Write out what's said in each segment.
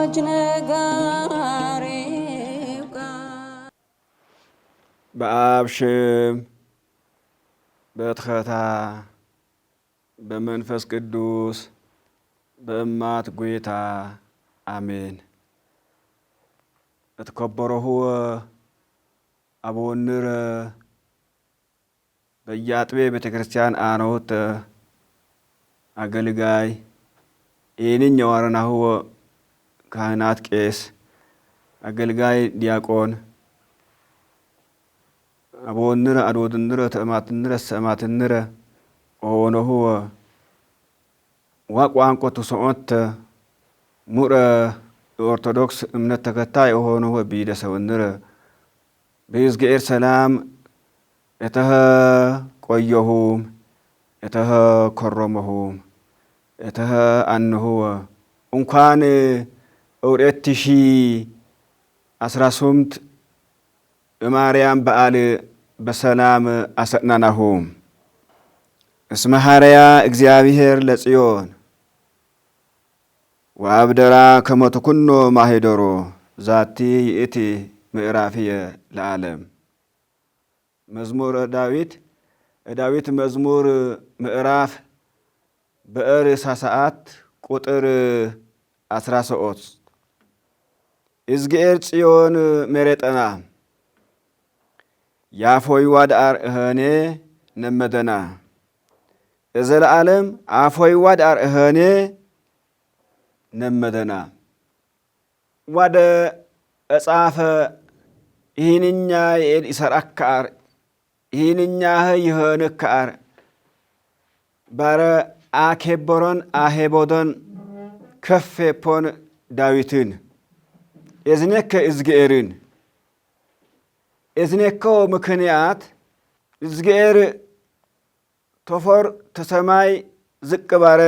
የምስራች ነጋሪው በአብ ስም በትኸታ በመንፈስ ቅዱስ በእማት ጌታ አሜን። እትከበረሁ አቡነ በየአጥቤ ቤተክርስቲያን አኖት አገልጋይ ይህንን የዋረናሁ ካህናት ቄስ አገልጋይ ዲያቆን አቡነ አዶድንረ ተማትንረ ሰማትንረ ኦኖሁ ዋቋንቆ ተሰኦት ሙረ ኦርቶዶክስ እምነት ተከታይ ሆኖ ቢደሰውንረ በእግዚአብሔር ሰላም እተህ ቆየሁም እተህ ከረመሁም እተህ አንሁ እንኳን 2018 ማርያም በዓል በሰላም አሰናናሁም። እስመ ሐረያ እግዚአብሔር ለጽዮን ወአብደራ ከመ ትኩኖ ማኅደሮ ዛቲ ይእቲ ምዕራፍየ ለዓለም። መዝሙረ ዳዊት መዝሙር ምዕራፍ በእርሳ ሰዓት ቁጥር 13 እግዚአብሔር ጽዮን መሬጠና ያፎይ ዋድአር እኸኔ ነመደና እዘለዓለም አፎይ ዋድአር እኸኔ ነመደና ዋደ እጻፈ ይህንኛ የኤድ ይሰራካር ይህንኛ ይኸንካር ባረ አኬቦሮን አሄቦዶን ከፌፖን ዳዊትን እዝኔከ እዝግኤርን እዝኔኮ ምክንያት እዝግኤር ቶፎር ተሰማይ ዝቅ ባረ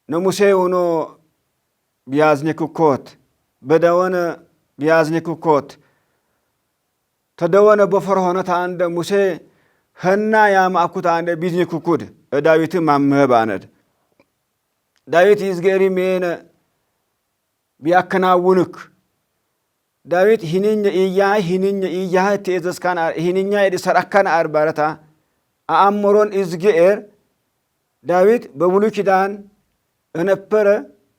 ነሙሴ ሆኖ ቢያዝኒክኮት በደወነ ቢያዝኒክኮት ተደወነ በፈር ሆነታ አንደ ሙሴ ህና ያማኩት አንደ ቢዝኒክኩድ ዳዊት ማመብ አነድ ዳዊት ይዝገሪ ሜነ ቢያከናውንክ ዳዊት ሂንኝ ኢያ ተዘስካን ሂንኛ የሰራካን አርባረታ አአምሮን እዝግኤር ዳዊት በብሉይ ኪዳን እነበረ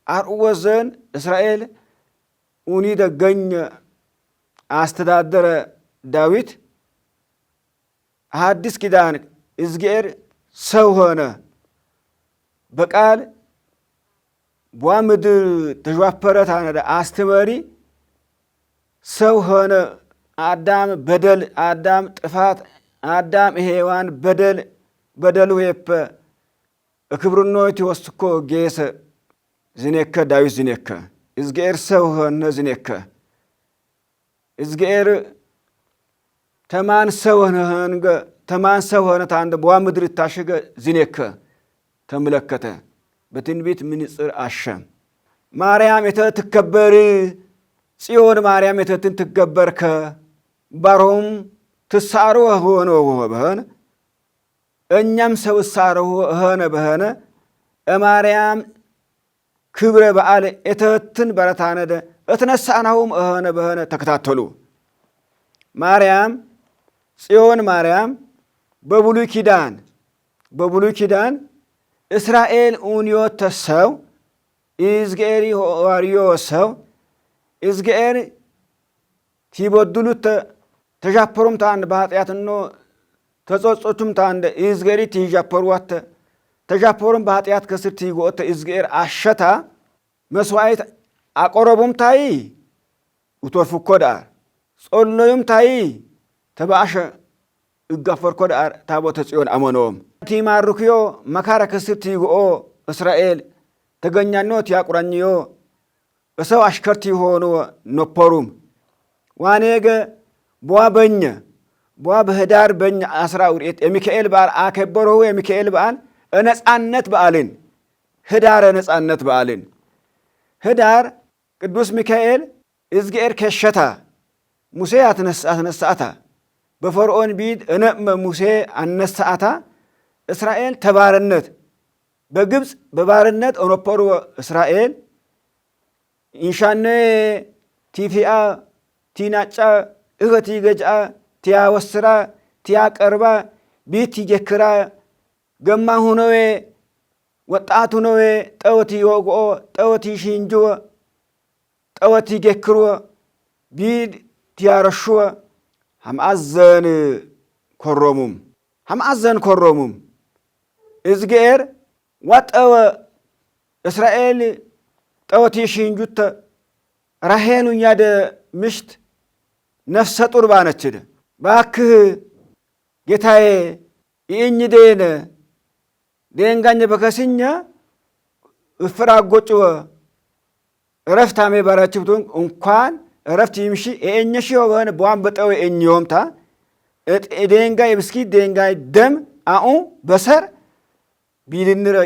አርወዘን እስራኤል ኡኒ ደገኝ አስተዳደረ ዳዊት ሐዲስ ኪዳን እዝግኤር ሰው ሆነ በቃል በምድር ተጇፈረት አነደ አስተመሪ ሰው ሆነ አዳም በደል አዳም ጥፋት አዳም ሔዋን በደሉ የፐ እክብርኖት ይወስኮ ጌሰ ዝኔከ ዳዊት ዝኔከ እዝግኤር ሰው ሆነ ዝኔከ እዝግኤር ተማን ሰው ሆነ ታንደ በዋ ምድር ታሸገ ዝኔከ ተመለከተ በትንቢት ምንጽር አሸም ማርያም የተትከበር ጽዮን ማርያም የተትን ትገበርከ ባሮም ትሳሮ ሆኖ በሆነ እኛም ሰው ሳሮ ሆነ በሆነ ማርያም ክብረ በዓል የተትን በረታነደ እትነሳናሁም ሆነ በሆነ ተከታተሉ ማርያም ጽዮን ማርያም በብሉይ ኪዳን እስራኤል ኡንዮት ተሰው እዝግኤር ዋሪዮ ሰው እዝግኤር ቲቦድሉት ተጃፐሩም ታንድ በኃጢአትኖ ተጾጾቹም ታንድ እዝግኤሪ ቲጃፐሩዋት ተጃፐሩም በኃጢአት ከስር ቲጎተ እዝግኤር አሸታ መስዋዕት አቆረቡም ታይ ውቶርፉ ኮዳር ጾሎዩም ታይ ተባሸ እጋፈር ኮዳር ታቦተ ጽዮን አመኖም ቲማሩክዮ መካረ ከስር ቲጎኦ እስራኤል ተገኛኖት ያቁራኝዮ በሰው አሽከርቲ ሆኖ ኖፖሩም ዋኔገ ቦዋ በህዳር በኛ 12 የሚካኤል በዓል አከበረው የሚካኤል በዓል ነጻነት በዓልን ህዳር ነጻነት በዓልን ህዳር ቅዱስ ሚካኤል እዝግኤር ከሸታ ሙሴ አትነሳታ በፈርዖን ቢድ እነመ ሙሴ አነሳታ እስራኤል ተባርነት በግብፅ በባርነት ኦኖፖሩ እስራኤል ኢንሻነ ቲፊአ ቲናጫ እኸቲ ገጫ ቲያወስራ ቲያቀርባ ቢት ይጀክራ ገማ ሁነዌ ወጣቱ ነዌ ጠወቲ ወግኦ ጠወቲ ሽንጅወ ጠወቲ ይጀክርወ ቢድ ቲያረሽወ ሃምአዘን ኮሮሙም እዝጌር ዋጠወ እስራኤል ጠወቲ ሽንጁተ ራሄሉ ያደ ምሽት ነፍሰ ጡር ባነችደ ባክህ ጌታዬ ይእኝዴነ ደንጋኘ በከስኛ እፍራጎጭወ እረፍታሜ ባራችብቱን እንኳን እረፍት ይምሺ እኘሽ ወበነ በዋን በጠው እኝዮምታ ደንጋይ ብስኪ ደንጋይ ደም አኡ በሰር ቢልንረ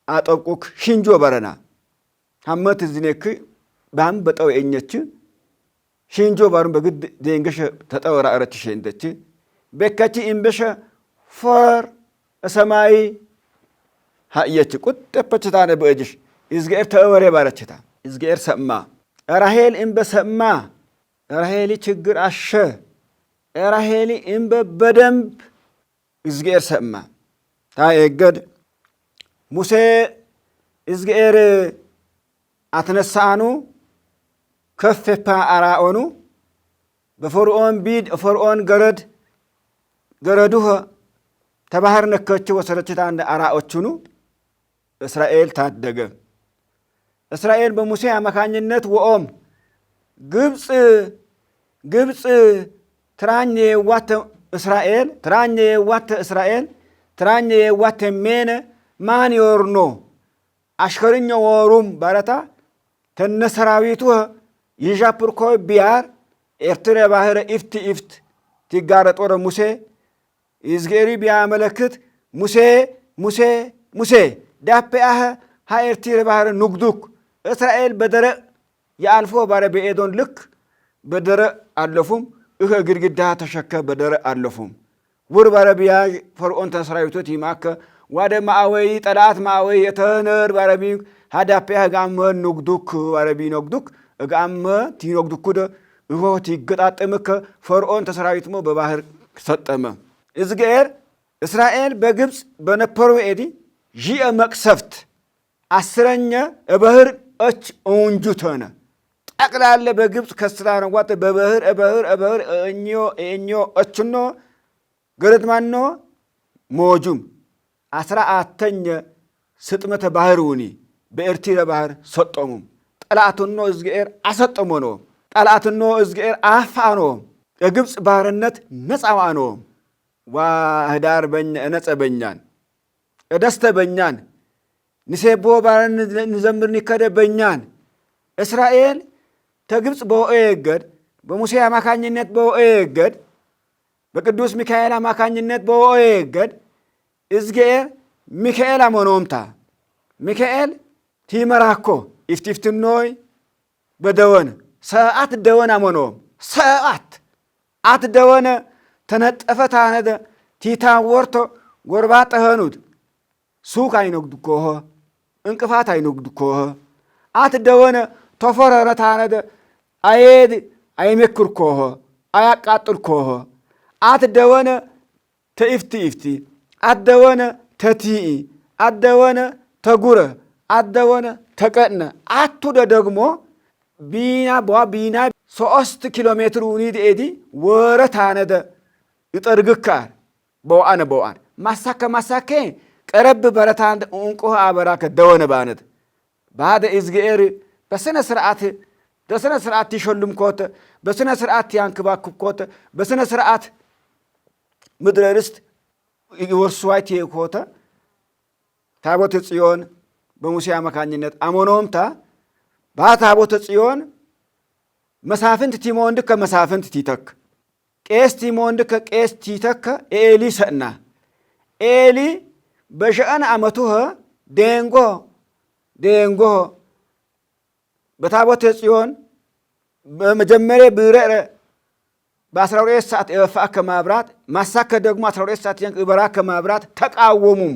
አጠቁክ ሽንጆ በረና ሐመት ዝኔክ ባም በጠው እኘች ሽንጆ ባሩን በግድ ደንገሽ ተጠወራ አረች ሸንደች በከቺ እምበሸ ፎር ሰማይ ሃየች ቁጥፈችታነ በእጅሽ እዝጌር ተወሬ ባረችታ እዝጌር ሰማ ራሄል እምበ ሰማ ራሄሊ ችግር አሸ ራሄሊ እምበ በደንብ እዝጌር ሰማ ታየገድ ሙሴ እዝጌር አትነሳኑ ከፈፓ አራኦኑ በፈርዖን ቢድ ፈርዖን ገረዱህ ተባህር ነከች ወሰረችታ እንደ አራኦቹኑ እስራኤል ታደገ እስራኤል በሙሴ አማካኝነት ወኦም ግብፅ ትራኘ የዋተ እስራኤል ትራኘ የዋተ ሜነ ማን ይወርኖ አሽከርኞ ወሩም ባረታ ተነሰራዊቱ ይዣፕርኮ ቢያር ኤርትራ ባህረ ኢፍት ትጋረጦረ ሙሴ ይዝጌሪ ቢያመለክት ሙሴ ዳፔአህ ኤርትራ ባህረ ንጉዱክ እስራኤል በደረ የአልፎ ባረ በኤዶን ልክ በደረ አለፉም እኸ ግድግዳ ተሸከ በደረ አለፉም ውር ባረ ቢያ ፈርዖን ተሰራዊቶት ይማከ ዋደ ማአወይ ጠላት ማአወይ የተነር ባረቢ ሃዳፔአህ ጋመ ንጉዱክ ባረቢ ንጉዱክ ጋመ ቲንጉዱክ ደ እሆ ትገጣጠመከ ፈርዖን ተሰራዊትሞ በባህር ሰጠመ እዝጌር እስራኤል በግብፅ በነበሩ ኤዲ ጂአ መቅሰፍት አስረኛ ባህር እች እንጁተነ ጠቅላላ በግብፅ ከስራነ ዋተ በባህር እኞ እችኖ ገረድማኖ ሞጁም 14ኛ ስጥመተ ባህሩኒ በኤርትራ ባህር ሰጠሙም ጠላቱኖ እዝጌር አሰጠሞኖ ጠላቱኖ እዝጌር አፋኖ የግብፅ ባርነት ነፃዋኖ ዋህዳር በኛ ነፀበኛን ደስተ በኛን ንሴቦ ባረን ንዘምርኒ ከደ በኛን እስራኤል ተግብፅ በወኤገድ በሙሴ አማካኝነት በወኤገድ በቅዱስ ሚካኤል አማካኝነት በወኤገድ እዝጌር ሚካኤል አሞኖምታ ሚካኤል ቲመራኮ ኢፍቲፍትኖይ በደወን ሰዓት ደወን አሞኖም ሰዓት አትደወነ ተነጠፈት አነደ ቲታን ወርቶ ጎርባ ጠኸኑት ሱቅ አይነግዱ ኮሆ እንቅፋት አይነግዱ ኮሆ አትደወነ ተፈረረት አነደ አየድ አይመክር ኮሆ አያቃጥል ኮሆ አትደወነ ተኢፍቲ አትደወነ ተቲኢ አትደወነ ተጉረ አትደወነ ተቀነ አቱደ ደግሞ ቢና 3 ኪሎ ሜትር ውኒድ ኤዲ ወረት አነደ ይጠርግካር በዋን ማሳከ ቀረብ በረታን እንቆ አበራከ ደወነ ባነት ባደ እዝጌር በስነ ስርዓት ይሾልም ኮተ በስነ ስርዓት ያንክባክ ኮተ በስነ ስርዓት ምድረ ርስት ይወርሱዋይት ኮተ ታቦተ ጽዮን በሙሴ አማካኝነት አሞኖምታ ባታቦተ ጽዮን መሳፍንት ቲሞንድ ከመሳፍንት ቲተክ ቄስ ቲሞንድ ከቄስ ቲተክ ኤሊ ሰና ኤሊ በሸአን አመቱህ ደንጎ በታቦተ ጽዮን በመጀመሪያ ብረረ በ12 ሰዓት የወፋ ከማብራት ማሳከ ደግሞ 12 ሰዓት የበራ ከማብራት ተቃወሙም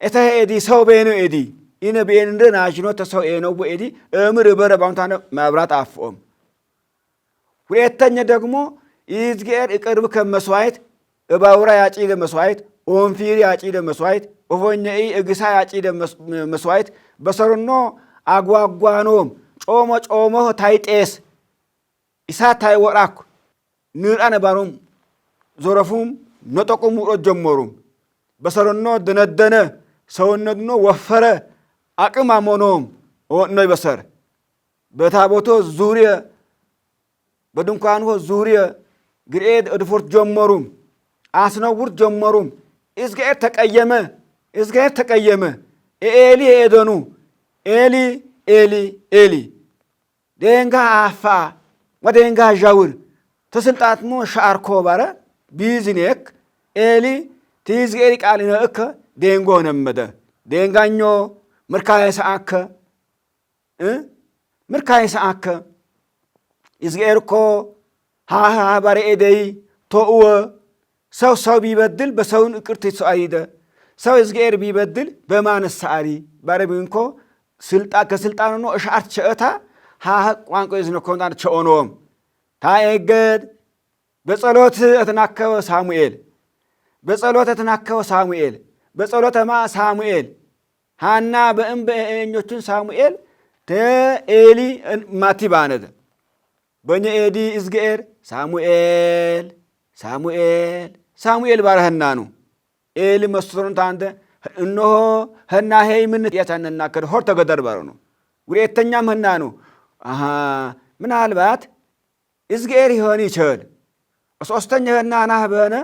እተ ኤዲ ሰው በእኑ ኤዲ ኢነ ቤንደ ናሽኖ ተሰው ኤነው ወኤዲ እምር በረ ባንታነ መብራት አፍኦም ሁለተኛ ደግሞ ይዝጌር ይቅርብ ከመስዋዕት እባውራ ያጪደ መስዋዕት ኦንፊሪ ያጪደ መስዋዕት ኦፎኛኢ እግሳ ያጪደ መስዋዕት በሰሩኖ አጓጓኖም ጮሞ ጮሞ ታይጤስ ኢሳት ታይወራኩ ንራነ ባሮም ዞረፉም ነጠቁም ወሮ ጀመሩም በሰሩኖ ደነደነ ሰውነትኖ ወፈረ አቅም አሞኖም ወኖይ በሰር በታቦቶ ዙሪያ በድንኳኑ ዙሪያ ግሬድ እድፎርት ጀመሩም አስነውርት ጀመሩም እስገር ተቀየመ ኤሊ ኤደኑ ኤሊ ኤሊ ኤሊ ደንጋ አፋ ወደንጋ ጃውር ተስልጣትሞ ሻርኮ ባረ ቢዝኔክ ኤሊ ቲዝጌሪ ቃልነከ ደንጎ ነመደ ደንጋኞ ምርካይ ሰአከ ይዝጌርኮ ሃሃ ባረ ኤደይ ቶኡወ ሰው ቢበድል በሰውን እቅርት ይሰአይደ ሰው ይዝጌር ቢበድል በማነስ ሰአሪ ባረ ቢንኮ ከስልጣኑ ነው እሻርት ቸእታ ሃሃ ቋንቋ ይዝነኮንዳን ቸኦኖም ታየገድ በጸሎት እተናከወ ሳሙኤል በጸሎተማ ሳሙኤል ሃና በእንበኞቹን ሳሙኤል ተኤሊ ማቲባነደ በእኛ ኤዲ እዝጌር ሳሙኤል ባረህናኑ ኤሊ መስሮን ታንተ እነሆ ህና ሄይ ምን ያታነና ከደ ሆር ተገደር ባሮ ነው ሁለተኛም ህናኑ ምናልባት እዝጌር ይሆን ይችል ሶስተኛ ህናና በነ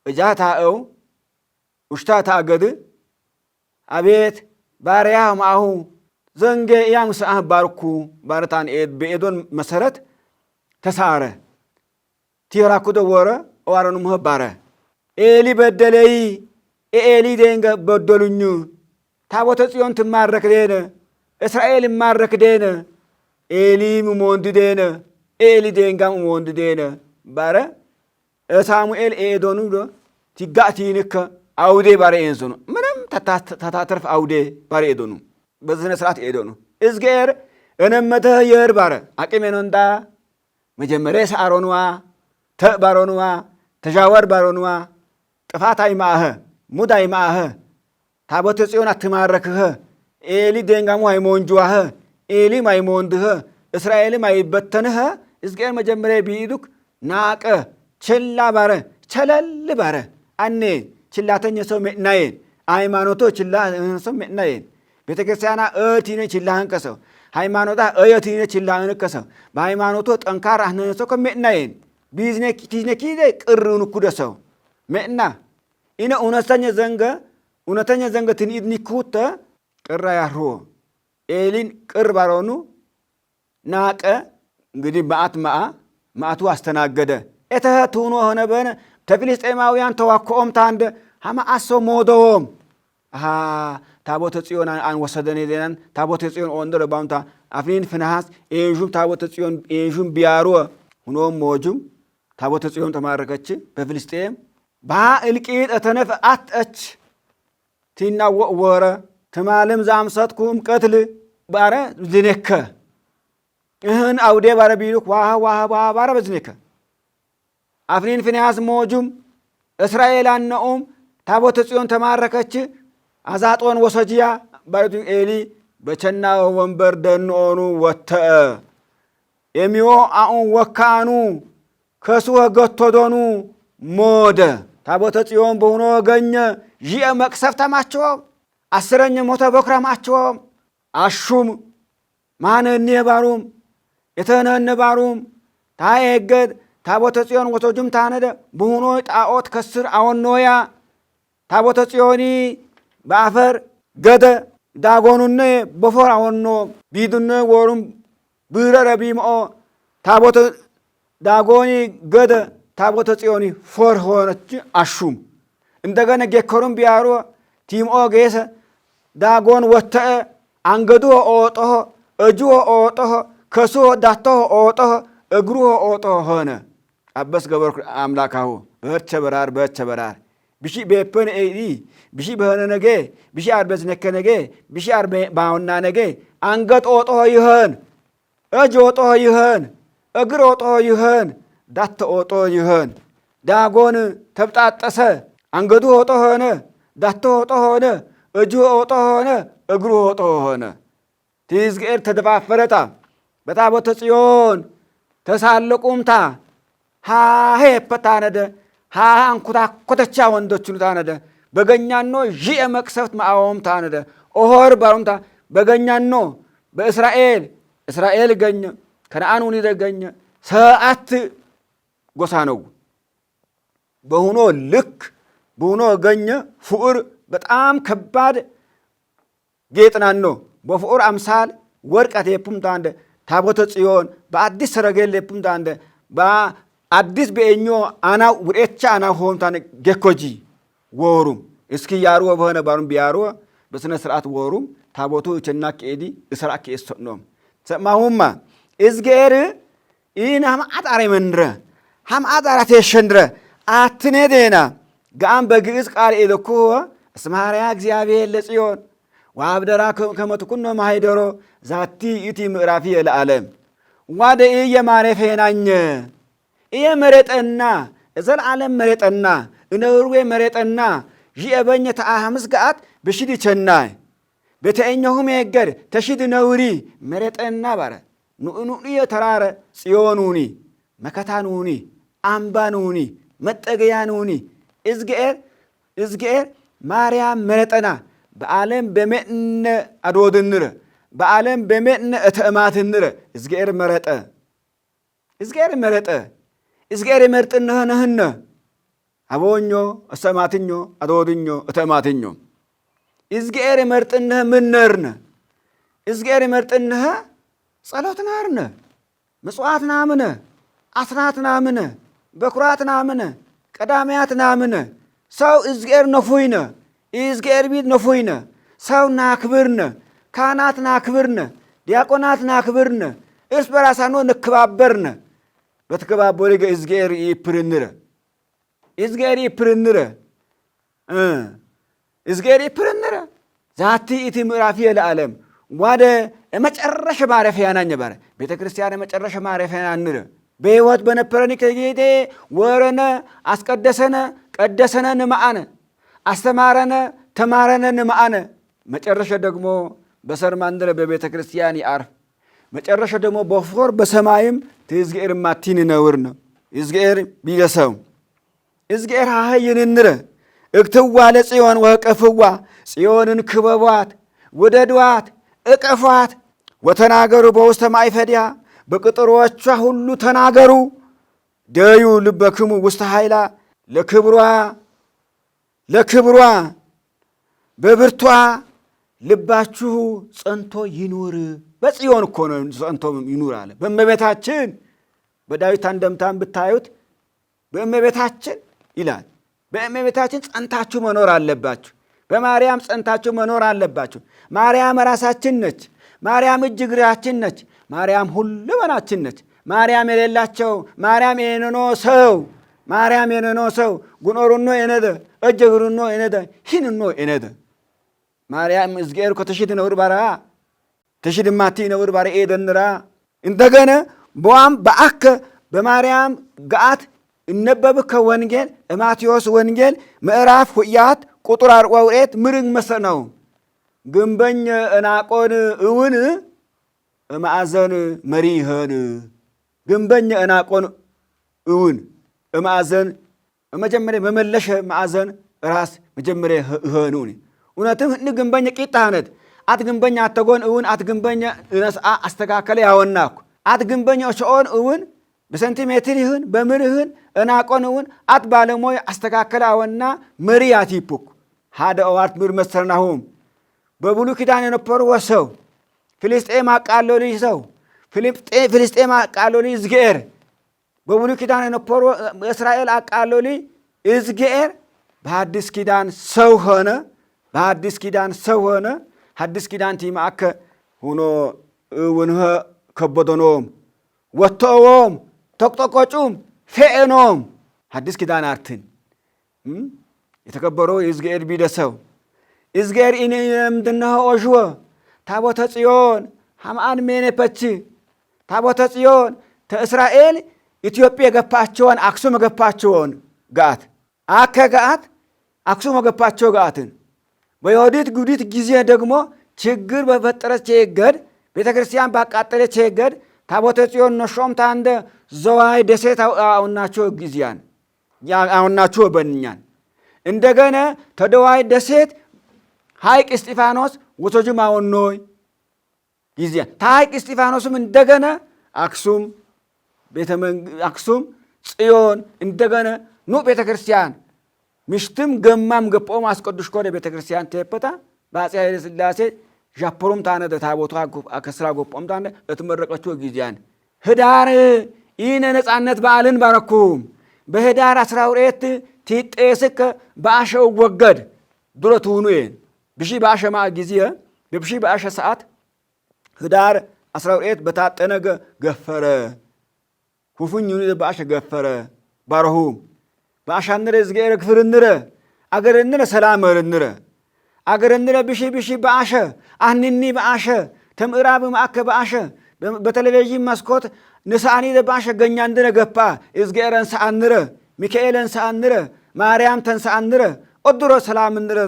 እጃታው ውሽታታ አገድ አቤት ባሪያ ማሁ ዘንገ ያም ሰአህ ባርኩ ባረታን በኤዶን መሰረት ተሳረ ቲራኩ ደወረ ዋረኑ መባረ ኤሊ በደለይ ኤሊ ደንገ በደሉኙ ታቦተ ጽዮን ትማረክ ደነ እስራኤል ማረክ ደነ ኤሊ ሙሞንድ ደነ ኤሊ ደንጋ ሙሞንድ ደነ ባረ ሳሙኤል ኤዶኑ ቲጋቲንከ አውዴ ባረ ኤንሶኑ ምንም ተታተርፍ አውዴ ባረ ኤዶኑ በዝነ ስርዓት ኤዶኑ እዝጌር እነመተ የር ባረ አቅሜኖንዳ መጀመሪያ ሳሮንዋ ተባሮንዋ ተጃወር ባሮንዋ ጥፋታይ ማአህ ሙዳይ ማአህ ታቦተ ጽዮን አትማረክህ ኤሊ ደንጋሙ ሃይሞንጁዋህ ኤሊ ማይሞንድህ እስራኤል ማይበተንህ እዝጌር መጀመሪያ ቢይዱክ ናቀ ችላ ባረ ቸለል ባረ አኔ ችላተኛ ሰው መናየን ሃይማኖቶ ችላ ሰው መናየን ቤተክርስቲያና እቲነ ችላህን ከሰው ሃይማኖታ እየቲነ ችላህን ከሰው በሃይማኖቶ ጠንካራ ነን ሰው ከመናየን ቢዝነኪ ቅሩን ኩደሰው መና ኢነ እውነተኛ ዘንገ ትንኢድኒ ኩተ ቅራ ያርሆ ኤሊን ቅር ባሮኑ ናቀ እንግዲህ ማአቱ አስተናገደ እተቱኖ ሆነ በነ ተፊልስጤማውያን ተዋኮኦም ታንደ ሃማ አሶ ሞዶም ታቦተ ጽዮን አንወሰደን ይደናን ታቦተ ጽዮን ኦንደረ ባውንታ አፍኒን ፍናሃስ ኤንጁም ታቦተ ጽዮን ኤንጁም ቢያሮ ሁኖም ሞጁም ታቦተ ጽዮን ተማረከች በፊልስጤም እልቂት እተነፈ አትች ቲናወ ወረ ተማለም ዛምሰትኩም ቀትል ባረ ዝነከ እህን አውዴ ባረ ቢሉክ ዋህ ባረ በዝነከ አፍኒን ፊንያስ ሞጁም እስራኤል አነኡም ታቦተ ጽዮን ተማረከች አዛጦን ወሰጂያ ባረቱ ኤሊ በቸና ወንበር ደንኦኑ ወተአ የሚዮ አኡን ወካኑ ከሱወ ገቶዶኑ ሞደ ታቦተ ጽዮን በሆኖ ገኘ ጂአ መቅሰፍተማቸው አስረኛ ሞተ በክራማቸው አሹም ማነኒ ባሩም የተነነ ባሩም ታየገድ ታቦተ ጽዮን ወቶጁም ታነደ በሆኖ ጣዖት ከስር አወኖያ ታቦተ ጽዮኒ በአፈር ገደ ዳጎኑነ በፎር አወኖ ቢዱነ ወሩም ብረረ ቢምኦ ታቦተ ዳጎኒ ገደ ታቦተ ጽዮኒ ፎር ሆነች አሹም እንደገና ጌከሩም ቢያሮ ቲምኦ ጌሰ ዳጎን ወተአ አንገዱሆ ኦጦሆ እጁሆ ኦጦሆ ከሱሆ ዳቶሆ ኦጦሆ እግሩሆ ኦጦሆ ሆነ አበስ ገበርኩ አምላካሁ በቸ በራር ብሺ በፐን ኤዲ ብሺ በሆነ ነገ ብሺ አርበዝ ነከ ነገ ብሺ አርበ ባውና ነገ አንገት ኦጦ ይሆን እጅ ኦጦ ይሆን እግር ኦጦ ይሆን ዳተ ኦጦ ይሆን ዳጎን ተብጣጠሰ አንገቱ ኦጦ ሆነ ዳተ ኦጦ ሆነ እጁ ኦጦ ሆነ እግሩ ኦጦ ሆነ ትዝግር ተደፋፈረታ በታቦተ ጽዮን ተሳለቁምታ ሃሄ ፐታነደ አንኩታ ኮተቻ ወንዶቹን ታነደ በገኛኖ ጂኤ መቅሰፍት ማአዎም ታነደ ኦሆር ባሩምታ በገኛኖ በእስራኤል ገኘ ከነአኑን ይደገኘ ሰዓት ጎሳ ነው በሆኖ ልክ በሆኖ ገኘ ፍዑር በጣም ከባድ ጌጥናኖ በፍዑር አምሳል ወርቀት የፑምታንደ ታቦተ ጽዮን በአዲስ ሰረገል የፑምታንደ በአዲስ በእኞ አና ውሬቻ አና ሆምታን ገኮጂ ወሩም እስኪ ያሩ በሆነ ባሩም ቢያሩ በስነ ስርዓት ወሩም ታቦቱ ቸና ከኤዲ እስራክ የሰኖም ሰማሁማ እዝጌር ኢናም አጣሬ መንድረ ሃም አጣራቴ ሸንድረ አትነዴና ጋም በግዕዝ ቃል ኤለኮ እስማርያ እግዚአብሔር ለጽዮን ወአብደራ ከመትኩኖ ማይደሮ ዛቲ ኢቲ ምዕራፊ ለዓለም ዋደ የማረፈናኝ መረጠና ዘላለም መረጠና እነርዌ መረጠና ጂኤበኘ ተአሐምስ ገአት በሽዲ ቸናይ በተእኛሁም የገር ተሽድ ነውሪ መረጠና ባረ ኑኑኒ ተራረ ጽዮኑኒ መከታኑኒ አምባኑኒ መጠገያኑኒ እዝጌር ማርያም መረጠና በዓለም በመእነ አድወድንረ በዓለም በመእነ እተእማትንረ እዝጌር መረጠ እዝጌር መርጥነህ ነህነ አቦኞ እሰማትኞ አድወድኞ እተእማትኞ እዝጌር መርጥነህ ምነርነ እዝጌር መርጥነህ ጸሎት ናርነ ምጽዋት ናምነ አስራት ናምነ በኩራት ናምነ ቀዳሚያት ናምነ ሰው እዝጌር ነፉይነ እዝጌር ቢት ነፉይነ ሰው ናክብርነ ካህናት ናክብርነ ዲያቆናት ናክብርነ እርስ በራሳኖ ንክባበርነ በተከባበረ እዝጌር ይፕርንረ እዝጌር ይፕርንረ ዛቲ ኢቲ ምዕራፊ ለዓለም ዋደ መጨረሻ ማረፊያ ናኝ ባረ ቤተ ክርስቲያን መጨረሻ ማረፊያ ናንረ በሕይወት በነበረን ከጌቴ ወረነ አስቀደሰነ ቀደሰነ ንማአነ አስተማረነ ተማረነ ንማአነ መጨረሻ ደግሞ በሰርማንድረ በቤተ ክርስቲያን ይአርፍ መጨረሻ ደግሞ በፎር በሰማይም ትዝጌር ማቲን ነውርነ እዝጌር ቢገሰው እዝጌር ሃይንንረ እክትዋ ለጽዮን ወቀፍዋ ጽዮንን ክበቧት ወደዷት እቀፏት ወተናገሩ በውስተ ማይፈዲያ በቅጥሮቿ ሁሉ ተናገሩ ደዩ ልበክሙ ውስተ ኃይላ ለክብሯ በብርቷ ልባችሁ ጸንቶ ይኑር በጽዮን እኮ ነው ጸንቶ ይኑር አለ በእመቤታችን በዳዊት አንደምታን ብታዩት በእመቤታችን ይላል በእመቤታችን ጸንታችሁ መኖር አለባችሁ በማርያም ጸንታችሁ መኖር አለባችሁ ማርያም ራሳችን ነች ማርያም እጅ እግራችን ነች ማርያም ሁሉመናችን ነች ማርያም የሌላቸው ማርያም የነኖ ሰው ጉኖሩኖ የነደ እጅ እግሩኖ የነደ ሂንኖ የነደ ማርያም እዝጌር ከተሽድ ነውር ባራ ተሽድ ማቲ ነውር ባራ ኤደንራ እንደገነ በዋም በአከ በማርያም ገአት እነበብከ ወንጌል ማቴዎስ ወንጌል ምዕራፍ ሁያት ቁጥር 42 ምርግ መሰነው ግንበኝ እናቆን እውን ማዕዘን መሪ ይሆን ግንበኝ እናቆን እውን ማዕዘን መጀመሪያ መመለሸ ማዕዘን ራስ መጀመሪያ ይሆኑኒ እውነትም ግንበኝ ቂጣነት አትግንበኛ አተጎን እውን አትግንበኛ እነስአ አስተካከለ ያወናኩ አትግንበኛ ሾን እውን በሴንቲሜትር ይሁን በምር ይሁን እናቆን እውን አት ባለሞይ አስተካከለ አወና መሪ ያቲፑክ ሃደ አዋርት ምር መሰርናሁም በብሉ ኪዳን የነበሩ ወሰው ፍልስጤም አቃሎሊ ሰው ፍልስጤም አቃሎሊ እዝጌር በብሉ ኪዳን የነበሩ እስራኤል አቃሎሊ እዝጌር በሐዲስ ኪዳን ሰው ሆነ ሐዲስ ኪዳን ቲማከ ሆኖ ወንህ ከበዶኖም ወተዎም ተቆቆጩም ፌኤኖም ሐዲስ ኪዳን አርትን የተከበረው እዝጌር ቢደሰው እዝጌር ምንድነው ኦሽወ ታቦተ ጽዮን ሐማን ሜነፐች ታቦተ ጽዮን ተእስራኤል ኢትዮጵያ ገፋቸውን አክሱም ገፋቸውን ጋት ጋት አክሱም ገፋቸው ጋትን በዮዲት ጉዲት ጊዜ ደግሞ ችግር በፈጠረች ቸገድ ቤተክርስቲያን ባቃጠለች ቸገድ ታቦተ ጽዮን ነሾም ታንደ ዘዋይ ደሴት አውናቸው ጊዜያን አውናቸው በእኛን እንደገና ተደዋይ ደሴት ሐይቅ እስጢፋኖስ ወቶጅም አውኖይ ጊዜያን ታይቅ እስጢፋኖስም እንደገና አክሱም አክሱም ጽዮን እንደገና ኑ ቤተክርስቲያን ምሽትም ገማም ገጶም አስቀድሽ ኮደ ቤተክርስቲያን ተፈታ በአፄ ኃይለ ሥላሴ ጃፖሮም ታነደ ታቦቷ አከስራ ጎጶም ታነ እትመረቀችው ጊዜያን ህዳር ኢነ ነጻነት በዓልን ባረኩም በህዳር 12 ትጤስከ ባሸው ወገድ ድረቱኑን ብሺ ባሸማ ጊዜ በብሺ ባሸ ሰዓት ህዳር 12 በታጠነገ ገፈረ ሁፉኝኑ ባሸ ገፈረ ባረሁም ባሻንረ ዝገረ ክፍርንረ አገረንረ ሰላምርንረ አገረንረ ብሺ ባሸ አህንኒ ባሸ ተምዕራብ ማከ ባሸ በቴሌቪዥን መስኮት ንሳኒ ባሸ ገኛንድረ ገፋ እዝገረን ሰአንረ ሚካኤልን ሰአንረ ማርያም ተንሰአንረ ኦድሮ ሰላምንረ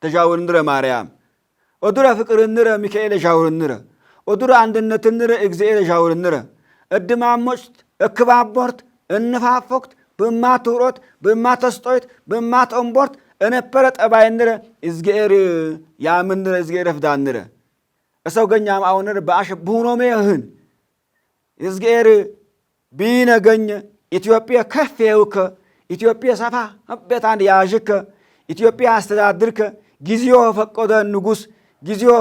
ተጃውርንረ ማርያም ኦድሮ ፍቅርንረ ሚካኤል ጃውርንረ ኦድሮ አንድነትንረ እግዚአብሔር ጃውርንረ እድማሞች እክባቦርት እንፋፎክት በማትሮት በማተስጦይት በማተንቦርት እነፈረ ጠባይንረ እዝገር ያምንረ እዝገር ፍዳንረ እሰው ገኛም አውንረ ባሽ ቡኖሜ ይህን እዝገር ቢነገኘ ኢትዮጵያ ከፈውከ ኢትዮጵያ ሰፋ አበታን ያጅከ ኢትዮጵያ አስተዳድርከ ጊዜው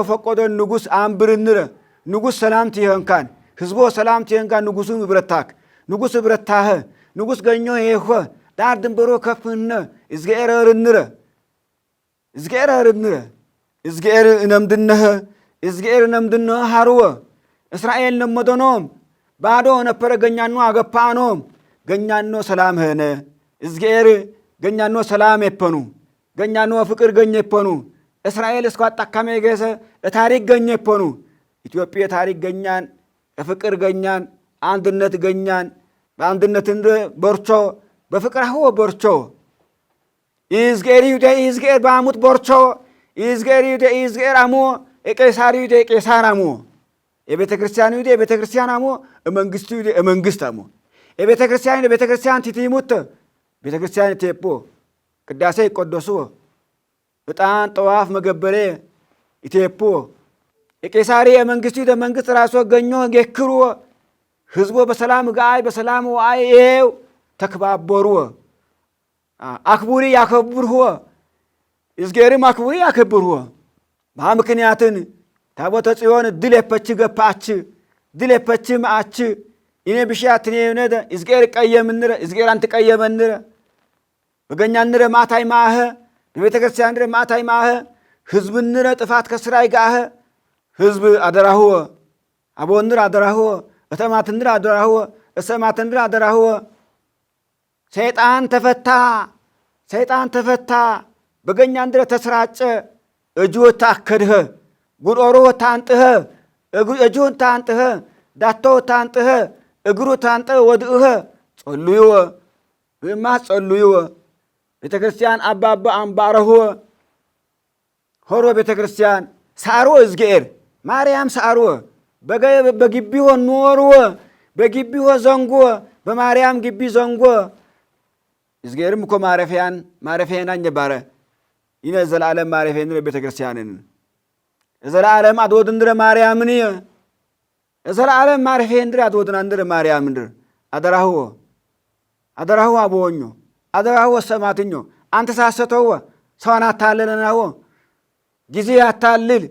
ፈቆደ ንጉስ አንብርንረ ንጉስ ሰላምት ይህንካን ህዝቦ ሰላምት ይህንካን ንጉሱን ብረታክ ንጉስ ብረታህ ንጉስ ገኞ ይኸ ዳር ድንበሮ ከፍነ እዝገረርንረ እዝገር ነምድነህ ሃርወ እስራኤል ነመዶኖም ባዶ ነፈረ ገኛኖ አገፓኖም ገኛኖ ሰላም ሆነ እዝገር ገኛኖ ሰላም የፈኑ ገኛኖ ፍቅር ገኘ የፈኑ እስራኤል እስኳ አጣካመ ገሰ ታሪክ ገኘ የፈኑ ኢትዮጵያ ታሪክ ገኛን ፍቅር ገኛን አንድነት ገኛን በአንድነት እንደ በርቾ በፍቅር አዎ በርቾ ይዝገር ባሙት በርቾ ይዝገር አሞ የቄሳር ይሁዳ የቄሳር አሞ የቤተ ክርስቲያን ይሁዳ የቤተ ክርስቲያን አሞ መንግስቱ ይሁዳ መንግስት አሞ የቤተ ክርስቲያን የቤተ ክርስቲያን ትቲሙት ቤተ ክርስቲያን ተፖ ቅዳሴ ይቆደሱ ዕጣን ጠዋፍ መገበሬ ይተፖ የቄሳሪ የመንግስቱ ይሁዳ መንግስት ራሱ ገኞ ገክሩ ህዝቦ በሰላም ጋይ በሰላም ዋይው ተከባበሩ አክቡሪ ያከብርሁ እዝገርም አክቡሪ ያከብርሁ በምክንያትን ታቦተ ጽዮን ድለፈች ገፋች ድለፈች ማች ኢኔ ብሻትኔ ነደ እዝገር ቀየምንረ እዝገር አንተ ቀየመንረ በገኛንረ ማታይ ማህ በቤተ ክርስቲያንረ ማታይ ማህ ህዝብንረ ጥፋት ከስራይ ጋህ ህዝብ አደራሁ አቦንረ አደራሁ እተማትንድር አደራሁ እሰማትንድር አደራሁ ሰይጣን ተፈታ በገኛንድረ ተስራጨ እጁ ታከድህ ጉሮሮ ታንጥህ እጁ ታንጥህ ዳቶ ታንጥህ እግሩ ታንጠ ወድእህ ጸልዩ በማ ጸልዩ ቤተክርስቲያን አባባ አንባረሁ ሆሮ ቤተክርስቲያን ሳሮ እዝገር ማርያም ሳሮ በግቢው ኖሩ በግቢው ዘንጎ በማርያም ግቢ ዘንጎ እዝገርም እኮ ማረፊያና ነበረ ይነ ዘላለም ማረፊያን ቤተክርስቲያንን ዘላለም አድወድንድረ ማርያምን ዘላለም ማረፊያን አድወድናንድረ ማርያምን አደራሁ አቦኞ አደራሁ ሰማትኞ አንተ ሳሰተው ሰዋና ታለለናው ጊዜ ያታልል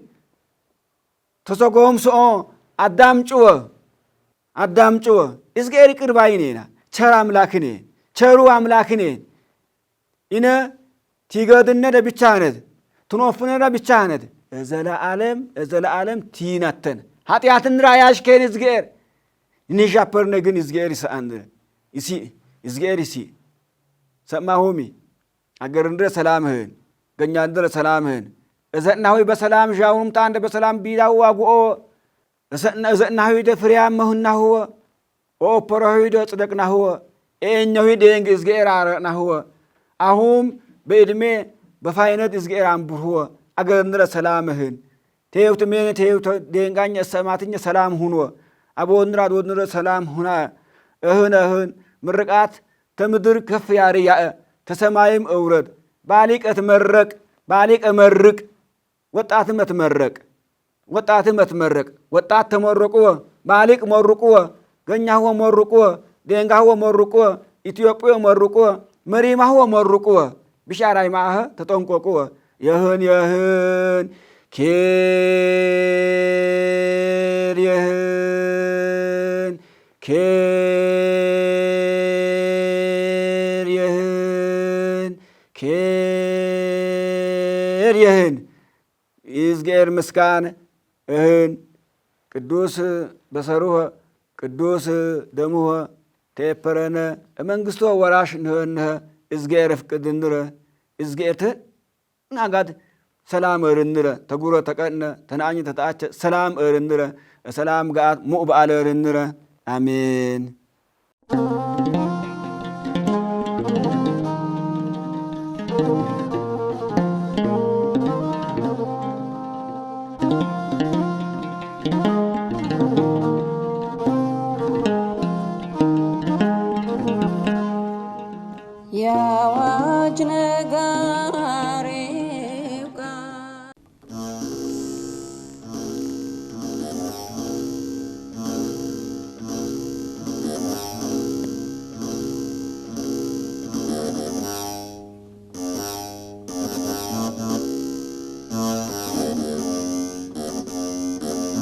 ተሰጎም ሰኦ አዳምጭወ እዝገር ይቅር ባይኔና ቸር አምላክኔ ቸሩ አምላክኔ ኢነ ቲገድነደ ብቻነት ትኖፍነደ ብቻነት ዘለዓለም ቲናተን ኃጢአትን ራያሽከን እዝገር ንሻፐርነ ግን እዝገር ይሰአን እዝገር ሰማሁሚ አገር እንድረ ሰላምህን ገኛ እንድረ ሰላምህን እዘናዊ በሰላም ዣውም ታንደ በሰላም ቢዳው አጉኦ እዘናዊ ደፍሪያም መሁናሁ ኦፖራዊ ደጽደቅናሁ ኤኛዊ ደንግ እዝጌራ አረናሁ አሁን በእድሜ በፋይነት እዝጌራ አንብርሁ አገር እንድረ ሰላምህን ተውት ሜነ ተውት ደንጋኝ ሰማትኝ ሰላም ሁኖ አቦንራ ዶንረ ሰላም ሁና እህን ምርቃት ተምድር ከፍ ያርያ ተሰማይም እውረድ ባሊቀት መረቅ ባሊቀ መርቅ ወጣትም ተመረቅ ወጣት ተመረቁ ባሊቅ መርቁ ገኛው መርቁ ደንጋው መርቁ ኢትዮጵያ መርቁ መሪማው መርቁ ብሻራይ ማህ ተጠንቆቁ የህን ኬር የህን ይዝጌር ምስካን እህን ቅዱስ በሰሩህ ቅዱስ ደሙህ ተየፐረነ መንግስቶ ወራሽ ንህነህ እዝጌር ፍቅድንረ እዝጌርት ናጋድ ሰላም እርንረ ተጉረ ተቀነ ተናኝ ተጣቸ ሰላም እርንረ ሰላም ጋት ሙእ በአለ እርንረ አሜን።